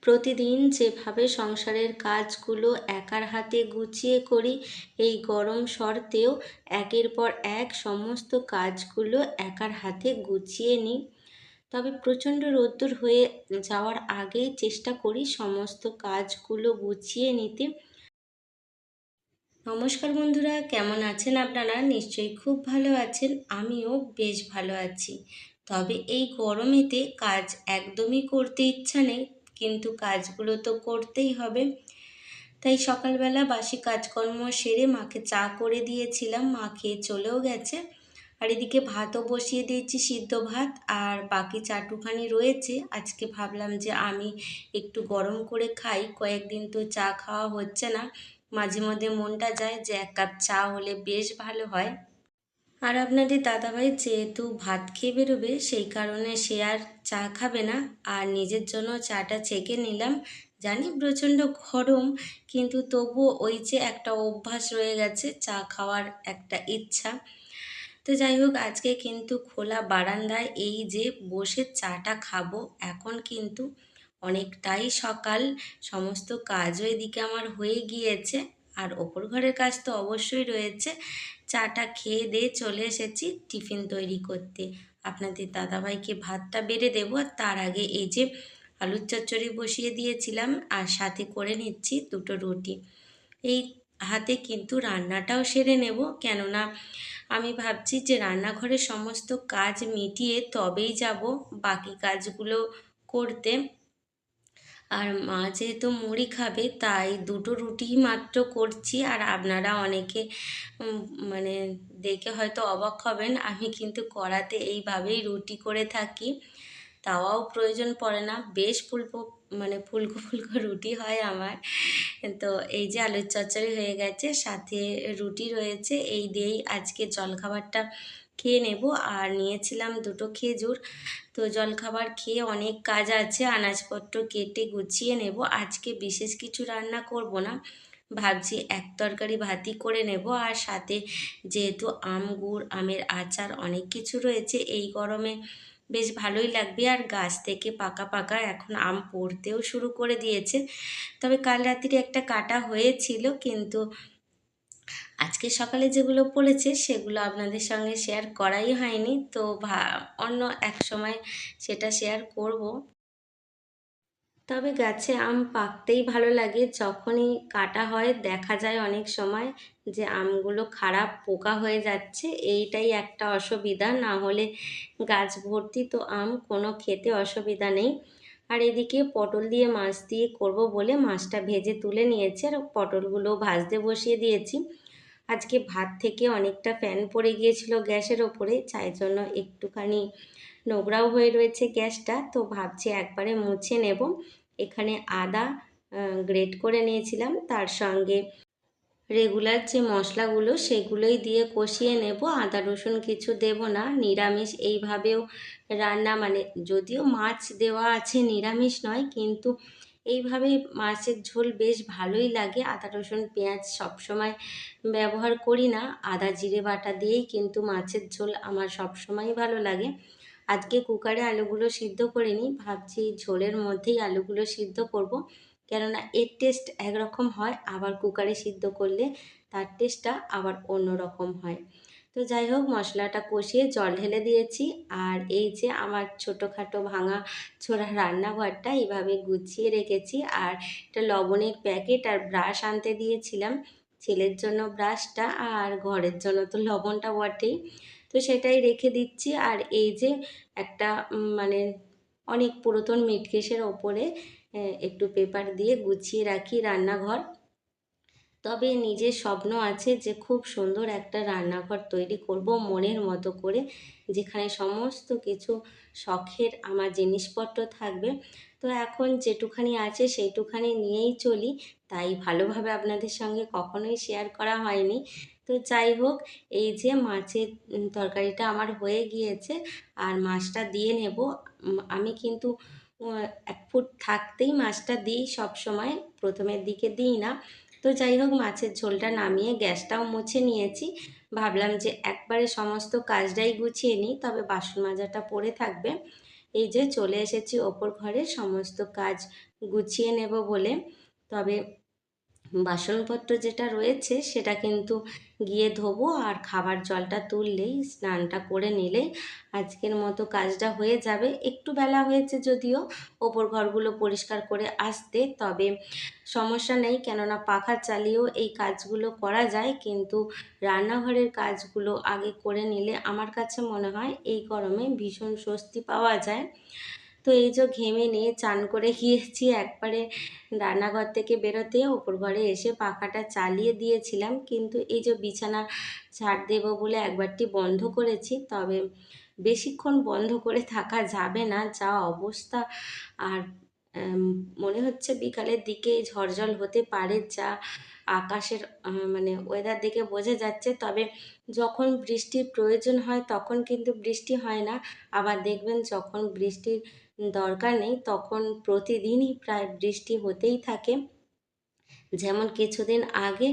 প্রতিদিন যেভাবে সংসারের কাজগুলো একার হাতে গুছিয়ে করি, এই গরম শর্তেও একের পর এক সমস্ত কাজগুলো একার হাতে গুছিয়ে নিই। তবে প্রচণ্ড রোদ্দুর হয়ে যাওয়ার আগেই চেষ্টা করি সমস্ত কাজগুলো গুছিয়ে নিতে। নমস্কার বন্ধুরা, কেমন আছেন আপনারা? নিশ্চয়ই খুব ভালো আছেন। আমিও বেশ ভালো আছি। তবে এই গরমেতে কাজ একদমই করতে ইচ্ছা নেই, কিন্তু কাজগুলো তো করতেই হবে। তাই সকালবেলা বাসি কাজকর্ম সেরে মাকে চা করে দিয়েছিলাম, মা খেয়ে চলেও গেছে। আর এদিকে ভাতও বসিয়ে দিয়েছি, সিদ্ধ ভাত, আর বাকি চাটুখানি রয়েছে। আজকে ভাবলাম যে আমি একটু গরম করে খাই, কয়েকদিন তো চা খাওয়া হচ্ছে না। মাঝে মধ্যে মনটা যায় যে এক কাপ চা হলে বেশ ভালো হয়। আর আপনাদের দাদাভাই যেহেতু ভাত খেয়ে বেরোবে, সেই কারণে সে আর চা খাবে না, আর নিজের জন্য চাটা ছেঁকে নিলাম। জানি প্রচণ্ড গরম, কিন্তু তবুও ওই যে একটা অভ্যাস রয়ে গেছে চা খাওয়ার একটা ইচ্ছা। তো যাই হোক, আজকে কিন্তু খোলা বারান্দায় এই যে বসে চাটা খাবো। এখন কিন্তু অনেকটাই সকাল, সমস্ত কাজও এদিকে আমার হয়ে গিয়েছে, আর ওপর ঘরের কাজ তো অবশ্যই রয়েছে। চাটা খেয়ে দিয়ে চলে এসেছি টিফিন তৈরি করতে। আপনাদের দাদাভাইকে ভাতটা বেড়ে দেবো, আর তার আগে এই যে আলুর চচ্চড়ি বসিয়ে দিয়েছিলাম, আর সাথে করে নিচ্ছি দুটো রুটি। এই হাতে কিন্তু রান্নাটাও সেরে নেব, কেননা আমি ভাবছি যে রান্নাঘরের সমস্ত কাজ মিটিয়ে তবেই যাব বাকি কাজগুলো করতে। আর মা যেহেতু মুড়ি খাবে, তাই দুটো রুটি মাত্র করছি। আর আপনারা অনেকে উম, মানে দেখে হয়তো অবাক হবেন, আমি কিন্তু কড়াতে এইভাবেই রুটি করে থাকি। তাওয়াও প্রয়োজন পড়ে না, বেশ ফুলকো মানে ফুলকো ফুলকো রুটি হয় আমার। তো এই যে আলুর চচ্চড়ি হয়ে গেছে, সাথে রুটি রয়েছে, এই দিয়েই আজকে জলখাবারটা খেয়ে নেব। আর নিয়েছিলাম দুটো খেজুর। তো জলখাবার খেয়ে অনেক কাজ আছে, আনাজপত্র কেটে গুছিয়ে নেব। আজকে বিশেষ কিছু রান্না করব না, ভাবছি এক তরকারি ভাতই করে নেব। আর সাথে যেহেতু আম, গুড়, আমের আচার অনেক কিছু রয়েছে, এই গরমে বেশ ভালোই লাগবে। আর গাছ থেকে পাকা পাকা এখন আম পড়তেও শুরু করে দিয়েছে। তবে কাল রাত্রিরে একটা কাটা হয়েছিল, কিন্তু আজকে সকালে যেগুলো পড়েছে সেগুলো আপনাদের সঙ্গে শেয়ার করাই হয়নি। তো অন্য এক সময় সেটা শেয়ার করব। তবে গাছে আম পাকতেই ভালো লাগে, যখনই কাটা হয় দেখা যায় অনেক সময় যে আমগুলো খারাপ, পোকা হয়ে যাচ্ছে। এইটাই একটা অসুবিধা, না হলে গাছ ভর্তি তো আম, কোনো খেতে অসুবিধা নেই। আর এদিকে পটল দিয়ে মাছ দিয়ে করব বলে মাছটা ভেজে তুলে নিয়েছি, আর পটলগুলো ভাজতে বসিয়ে দিয়েছি। আজকে ভাত থেকে অনেকটা ফ্যান পড়ে গিয়েছিল গ্যাসের ওপরে, তাই জন্য একটুখানি নোংরাও হয়ে রয়েছে গ্যাসটা। তো ভাবছি একবারে মুছে নেব। এখানে আদা গ্রেট করে নিয়েছিলাম, তার সঙ্গে রেগুলার যে মশলাগুলো সেগুলোই দিয়ে কষিয়ে নেব। আদা রসুন কিছু দেব না, নিরামিষ এইভাবেও রান্না, মানে যদিও মাছ দেওয়া আছে, নিরামিষ নয়, কিন্তু এইভাবে মাছের ঝোল বেশ ভালোই লাগে। আদা রসুন পেঁয়াজ সবসময় ব্যবহার করি না, আদা জিরে বাটা দিয়েই কিন্তু মাছের ঝোল আমার সবসময় ভালো লাগে। আজকে কুকারে আলুগুলো সিদ্ধ করিনি, ভাবছি ঝোলের মধ্যেই আলুগুলো সিদ্ধ করব, কেননা এর টেস্ট একরকম হয়, আবার কুকারে সিদ্ধ করলে তার টেস্টটা আবার অন্য রকম হয়। তো যাই হোক, মশলাটা কষিয়ে জল ঢেলে দিয়েছি। আর এই যে আমার ছোটোখাটো ভাঙা ছোড়া রান্নাঘরটা এইভাবে গুছিয়ে রেখেছি। আর একটা লবণের প্যাকেট আর ব্রাশ আনতে দিয়েছিলাম, ছেলের জন্য ব্রাশটা, আর ঘরের জন্য তো লবণটা বটেই। তো সেটাই রেখে দিচ্ছি। আর এই যে একটা মানে অনেক পুরাতন মিটকেসের ওপরে একটু পেপার দিয়ে গুছিয়ে রাখি রান্নাঘর। তবে নিজের স্বপ্ন আছে যে খুব সুন্দর একটা রান্নাঘর তৈরি করব মনের মতো করে, যেখানে সমস্ত কিছু শখের আমার জিনিসপত্র থাকবে। তো এখন যেটুখানি আছে সেইটুখানি নিয়েই চলি, তাই ভালোভাবে আপনাদের সঙ্গে কখনোই শেয়ার করা হয়নি। তো যাই হোক, এই যে মাছের তরকারিটা আমার হয়ে গিয়েছে, আর মাছটা দিয়ে নেব। আমি কিন্তু 1 ফুট থাকতেই মাছটা দিই সব সময়, প্রথমের দিকে দিই না। তো যাই হোক, মাছের ঝোলটা নামিয়ে গ্যাসটাও মুছে নিয়েছি। ভাবলাম যে একবারে সমস্ত কাজটাই গুছিয়ে নিই, তবে বাসন মাজাটা পড়ে থাকবে। এই যে চলে এসেছি ওপর ঘরে সমস্ত কাজ গুছিয়ে নেব বলে। তবে বাসনপত্র যেটা রয়েছে সেটা কিন্তু গিয়ে ধোবো, আর খাবার জলটা তুললেই স্নানটা করে নিলেই আজকের মতো কাজটা হয়ে যাবে। একটু বেলা হয়েছে যদিও ওপর ঘরগুলো পরিষ্কার করে আসতে, তবে সমস্যা নেই, কেননা পাখা চালিয়েও এই কাজগুলো করা যায়। কিন্তু রান্নাঘরের কাজগুলো আগে করে নিলে আমার কাছে মনে হয় এই গরমে ভীষণ স্বস্তি পাওয়া যায়। তো এই যে ঘেমে নিয়ে চান করে গিয়েছি, একবারে রান্নাঘর থেকে বেরোতে ওপর ঘরে এসে পাখাটা চালিয়ে দিয়েছিলাম, কিন্তু এই যে বিছানা ঝাড় দেবো বলে একবারটি বন্ধ করেছি। তবে বেশিক্ষণ বন্ধ করে থাকা যাবে না, যা অবস্থা। আর উম, মনে হচ্ছে বিকালের দিকে ঝড় হতে পারে, যা আকাশের মানে ওয়েদার দেখে বোঝা যাচ্ছে। তবে যখন বৃষ্টির প্রয়োজন হয় তখন কিন্তু বৃষ্টি হয় না, আবার দেখবেন যখন বৃষ্টির দরকার নেই তখন প্রতিদিনই প্রায় বৃষ্টি হতেই থাকে। যেমন কিছুদিন আগে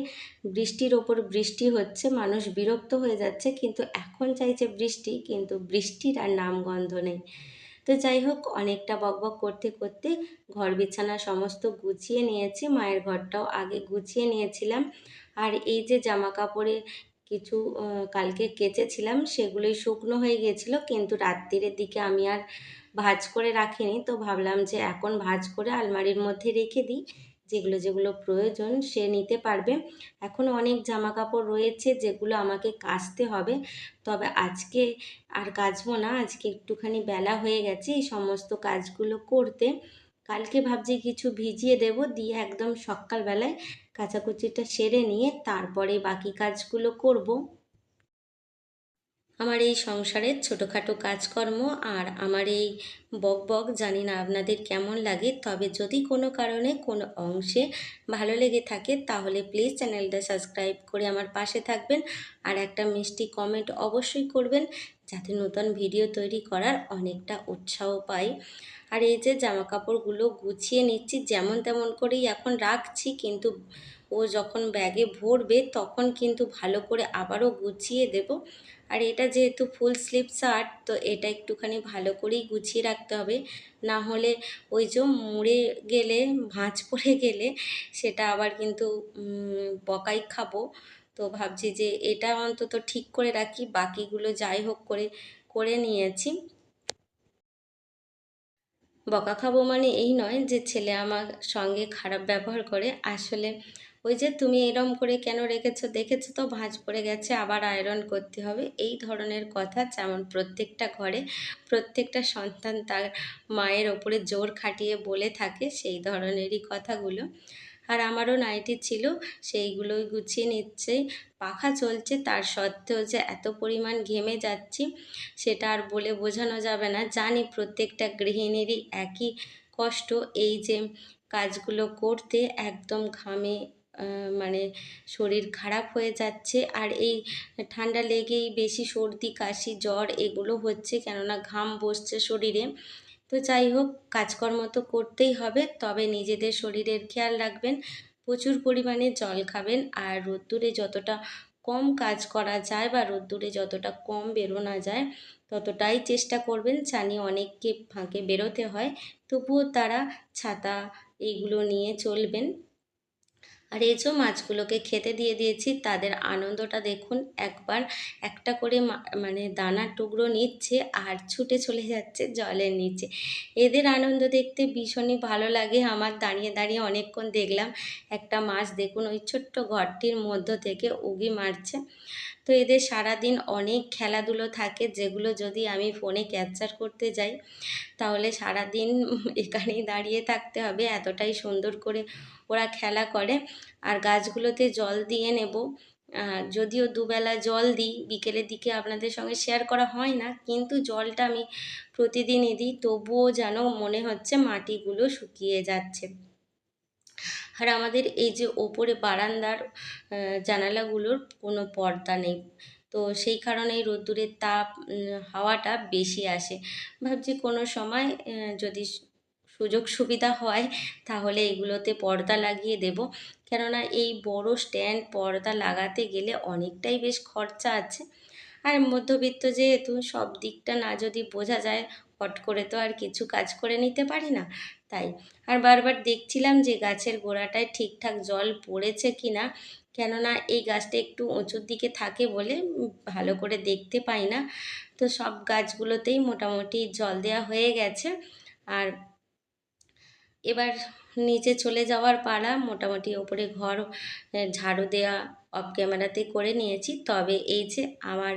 বৃষ্টির ওপর বৃষ্টি হচ্ছে, মানুষ বিরক্ত হয়ে যাচ্ছে, কিন্তু এখন চাইছে বৃষ্টি, কিন্তু বৃষ্টির আর নামগন্ধ নেই। তো যাই হোক, অনেকটা বকবক করতে করতে ঘর বিছানা সমস্ত গুছিয়ে নিয়েছি, মায়ের ঘরটাও আগে গুছিয়ে নিয়েছিলাম। আর এই যে জামা কাপড়ে কিছু কালকে কেচেছিলাম সেগুলোই শুকনো হয়ে গিয়েছিল, কিন্তু রাত্রিরের দিকে আমি আর ভাঁজ করে রাখিনি। তো ভাবলাম যে এখন ভাঁজ করে আলমারির মধ্যে রেখে দিই, যেগুলো যেগুলো প্রয়োজন সে নিতে পারবে। এখনও অনেক জামা কাপড় রয়েছে যেগুলো আমাকে কাচতে হবে, তবে আজকে আর কাচবো না, আজকে একটুখানি বেলা হয়ে গেছে এই সমস্ত কাজগুলো করতে। কালকে ভাবছি কিছু ভিজিয়ে দেব, দিয়ে একদম সকালবেলায় কাচাকুচিটা সেরে নিয়ে তারপরে বাকি কাজগুলো করব। আমার এই সংসারের ছোটোখাটো কাজকর্ম আর আমার এই বকবক জানি না আপনাদের কেমন লাগে, তবে যদি কোনো কারণে কোনো অংশে ভালো লেগে থাকে তাহলে প্লিজ চ্যানেলটা সাবস্ক্রাইব করে আমার পাশে থাকবেন, আর একটা মিষ্টি কমেন্ট অবশ্যই করবেন, যাতে নতুন ভিডিও তৈরি করার অনেকটা উৎসাহ পাই। আর এই যে জামা কাপড়গুলো গুছিয়ে নিচ্ছি, যেমন তেমন করেই এখন রাখছি, কিন্তু ও যখন ব্যাগে ভরবে তখন কিন্তু ভালো করে আবারও গুছিয়ে দেব। আর এটা যেহেতু ফুল স্লিভ শার্ট, তো এটা একটুখানি ভালো করেই গুছিয়ে রাখতে হবে, না হলে ওই যে মুড়ে গেলে, ভাঁজ পড়ে গেলে সেটা আবার কিন্তু বকাই খাবো। তো ভাবছি যে এটা অন্তত ঠিক করে রাখি, বাকিগুলো যাই হোক করে করে নিয়েছি। বকা খাবো মানে এই নয় যে ছেলে আমার সঙ্গে খারাপ ব্যবহার করে, আসলে ওই যে তুমি এরম করে কেন রেখেছো, দেখেছো তো ভাঁজ পড়ে গেছে, আবার আয়রন করতে হবে, এই ধরনের কথা যেমন প্রত্যেকটা ঘরে প্রত্যেকটা সন্তান তার মায়ের ওপরে জোর খাটিয়ে বলে থাকে, সেই ধরনেরই কথাগুলো। আর আমারও নাইটি ছিল, সেইগুলোই গুছিয়ে নিচ্ছে। পাখা চলছে তার সত্ত্বেও যে এত পরিমাণ ঘেমে যাচ্ছি সেটা আর বলে বোঝানো যাবে না। জানি প্রত্যেকটা গৃহিণীরই একই কষ্ট, এই যে কাজগুলো করতে একদম ঘামে মানে শরীর খারাপ হয়ে যাচ্ছে। আর এই ঠান্ডা লেগেই বেশি সর্দি কাশি জ্বর এগুলো হচ্ছে, কেননা ঘাম বসছে শরীরে। তো যাই হোক, কাজকর্ম তো করতেই হবে, তবে নিজেদের শরীরের খেয়াল রাখবেন, প্রচুর পরিমাণে জল খাবেন, আর রোদ্দুরে যতটা কম কাজ করা যায় বা রোদ্দুরে যতটা কম বেরোনো যায় ততটাই চেষ্টা করবেন। জানি অনেককে ফাঁকে বেরোতে হয়, তবুও তারা ছাতা এইগুলো নিয়ে চলবেন। আর এই যে মাছগুলোকে খেতে দিয়ে দিয়েছি, তাদের আনন্দটা দেখুন একবার, একটা করে মানে দানার টুকরো নিচ্ছে আর ছুটে চলে যাচ্ছে জলের নিচে। এদের আনন্দ দেখতে ভীষণই ভালো লাগে আমার, দাঁড়িয়ে দাঁড়িয়ে অনেকক্ষণ দেখলাম। একটা মাছ দেখুন ওই ছোট্ট ঘরটির মধ্য থেকে উগি মারছে। তো এদের সারাদিন অনেক খেলাধুলো থাকে, যেগুলো যদি আমি ফোনে ক্যাপচার করতে যাই তাহলে সারাদিন এখানেই দাঁড়িয়ে থাকতে হবে, এতটাই সুন্দর করে ওরা খেলা করে। আর গাছগুলোতে জল দিয়ে নেব, যদিও দুবেলা জল দিই, বিকেলের দিকে আপনাদের সঙ্গে শেয়ার করা হয় না, কিন্তু জলটা আমি প্রতিদিনই দিই, তবুও যেন মনে হচ্ছে মাটিগুলো শুকিয়ে যাচ্ছে। আর আমাদের এই যে ওপরে বারান্দার জানালাগুলোর কোনো পর্দা নেই, তো সেই কারণেই রোদ্দুরের তাপ হাওয়াটা বেশি আসে। ভাবছি কোনো সময় যদি সুযোগ সুবিধা হয় তাহলে এগুলোতে পর্দা লাগিয়ে দেব, কেননা এই বড় স্ট্যান্ড পর্দা লাগাতে গেলে অনেকটাই বেশ খরচা আছে। আর মধ্যবিত্ত যেহেতু, সব দিকটা না যদি বোঝা যায় ফট করে তো আর কিছু কাজ করে নিতে পারি না, তাই। আর বারবার দেখছিলাম যে গাছের গোড়াটায় ঠিকঠাক জল পড়েছে কি না, কেননা এই গাছটা একটু উঁচুর দিকে থাকে বলে ভালো করে দেখতে পাই না। তো সব গাছগুলোতেই মোটামুটি জল দেওয়া হয়ে গেছে। আর এবার নিচে চলে যাওয়ার পালা। মোটামুটি ওপরে ঘর ঝাড়ু দেওয়া অফ ক্যামেরাতে করে নিয়েছি। তবে এই যে আমার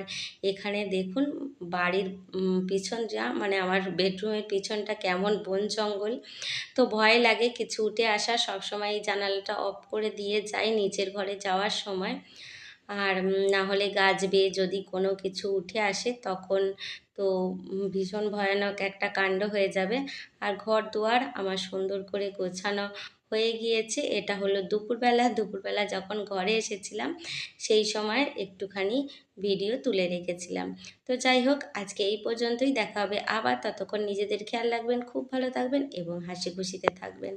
এখানে দেখুন বাড়ির পিছন যা মানে আমার বেডরুমের পিছনটা কেমন বন জঙ্গল, তো ভয় লাগে কিছু উঠে আসা। সবসময় এই জানালাটা অফ করে দিয়ে যাই নিচের ঘরে যাওয়ার সময়। আর না হলে গাছ বেয়ে যদি কোনো কিছু উঠে আসে তখন তো ভীষণ ভয়ানক একটা কাণ্ড হয়ে যাবে। আর ঘর দুয়ার আমার সুন্দর করে গোছানো হয়ে গিয়েছে। এটা হলো দুপুরবেলা। দুপুরবেলা যখন ঘরে এসেছিলাম সেই সময় একটুখানি ভিডিও তুলে রেখেছিলাম। তো যাই হোক, আজকে এই পর্যন্তই। দেখা হবে আবার। ততক্ষণ নিজেদের খেয়াল রাখবেন, খুব ভালো থাকবেন এবং হাসি খুশিতে থাকবেন।